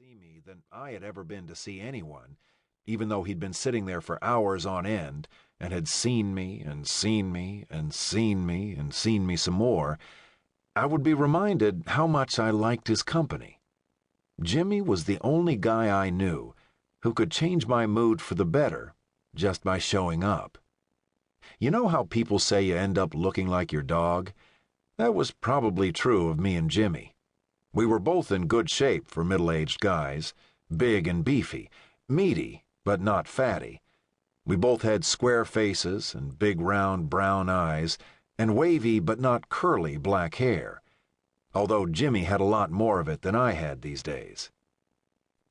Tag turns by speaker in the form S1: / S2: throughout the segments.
S1: see me than I had ever been to see anyone, even though he'd been sitting there for hours on end and had seen me and seen me and seen me and seen me some more, I would be reminded how much I liked his company. Jimmy was the only guy I knew who could change my mood for the better just by showing up. You know how people say you end up looking like your dog? That was probably true of me and Jimmy. We were both in good shape for middle-aged guys, big and beefy, meaty but not fatty. We both had square faces and big round brown eyes and wavy but not curly black hair, although Jimmy had a lot more of it than I had these days.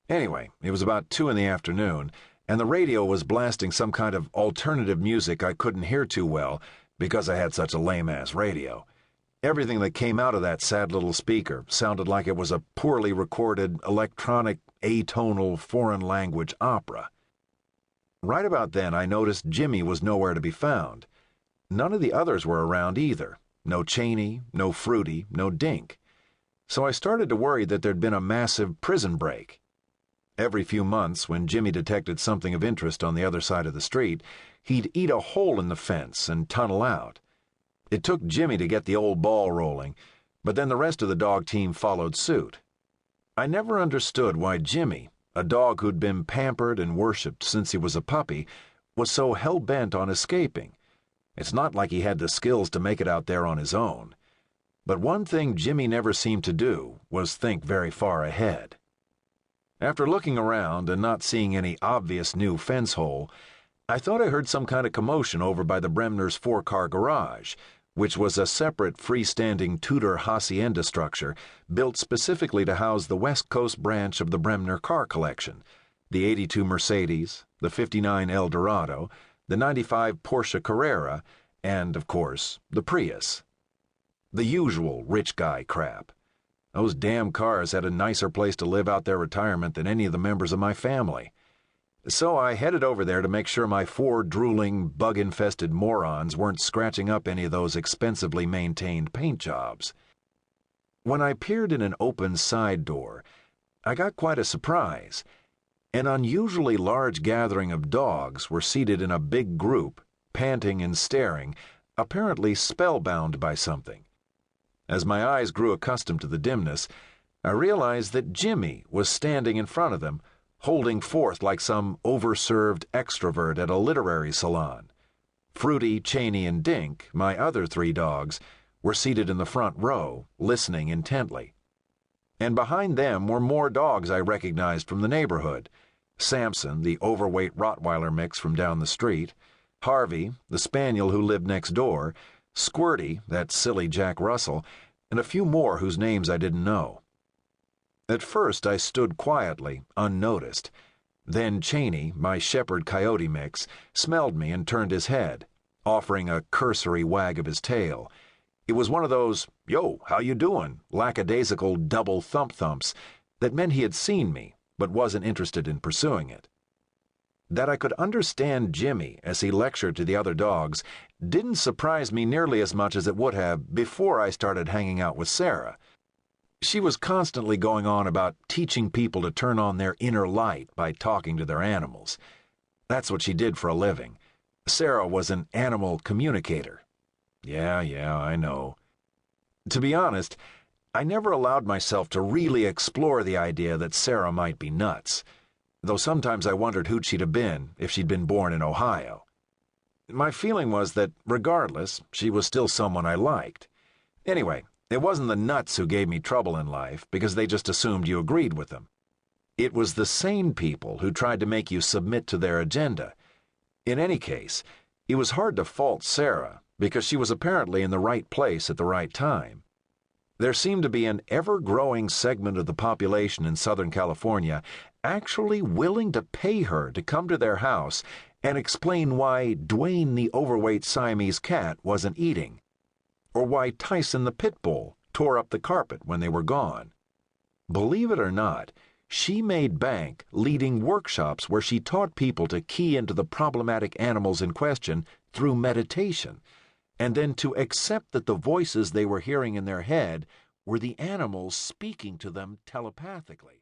S1: Anyway, it was about 2 in the afternoon, and the radio was blasting some kind of alternative music I couldn't hear too well because I had such a lame-ass radio. Everything that came out of that sad little speaker sounded like it was a poorly recorded, electronic, atonal, foreign language opera. Right about then, I noticed Jimmy was nowhere to be found. None of the others were around either. No Cheney, no Fruity, no Dink. So I started to worry that there'd been a massive prison break. Every few months, when Jimmy detected something of interest on the other side of the street, he'd eat a hole in the fence and tunnel out. It took Jimmy to get the old ball rolling, but then the rest of the dog team followed suit. I never understood why Jimmy, a dog who'd been pampered and worshipped since he was a puppy, was so hell-bent on escaping. It's not like he had the skills to make it out there on his own. But one thing Jimmy never seemed to do was think very far ahead. After looking around and not seeing any obvious new fence hole, I thought I heard some kind of commotion over by the Bremner's 4-car garage, which was a separate freestanding Tudor hacienda structure built specifically to house the West Coast branch of the Bremner car collection, the 82 Mercedes, the 59 Eldorado, the 95 Porsche Carrera, and, of course, the Prius. The usual rich guy crap. Those damn cars had a nicer place to live out their retirement than any of the members of my family. So I headed over there to make sure my 4 drooling, bug-infested morons weren't scratching up any of those expensively maintained paint jobs. When I peered in an open side door, I got quite a surprise. An unusually large gathering of dogs were seated in a big group, panting and staring, apparently spellbound by something. As my eyes grew accustomed to the dimness, I realized that Jimmy was standing in front of them, holding forth like some overserved extrovert at a literary salon. Fruity, Cheney, and Dink, my other 3 dogs, were seated in the front row, listening intently. And behind them were more dogs I recognized from the neighborhood. Samson, the overweight Rottweiler mix from down the street, Harvey, the spaniel who lived next door, Squirty, that silly Jack Russell, and a few more whose names I didn't know. At first I stood quietly, unnoticed. Then Cheney, my shepherd coyote mix, smelled me and turned his head, offering a cursory wag of his tail. It was one of those, "Yo, how you doin'?" lackadaisical double thump-thumps that meant he had seen me, but wasn't interested in pursuing it. That I could understand Jimmy as he lectured to the other dogs didn't surprise me nearly as much as it would have before I started hanging out with Sara. She was constantly going on about teaching people to turn on their inner light by talking to their animals. That's what she did for a living. Sara was an animal communicator. Yeah, I know. To be honest, I never allowed myself to really explore the idea that Sara might be nuts, though sometimes I wondered who'd she'd have been if she'd been born in Ohio. My feeling was that, regardless, she was still someone I liked. Anyway, it wasn't the nuts who gave me trouble in life because they just assumed you agreed with them. It was the sane people who tried to make you submit to their agenda. In any case, it was hard to fault Sara because she was apparently in the right place at the right time. There seemed to be an ever-growing segment of the population in Southern California actually willing to pay her to come to their house and explain why Dwayne the overweight Siamese cat wasn't eating, or why Tyson the pit bull tore up the carpet when they were gone. Believe it or not, she made bank leading workshops where she taught people to key into the problematic animals in question through meditation, and then to accept that the voices they were hearing in their head were the animals speaking to them telepathically.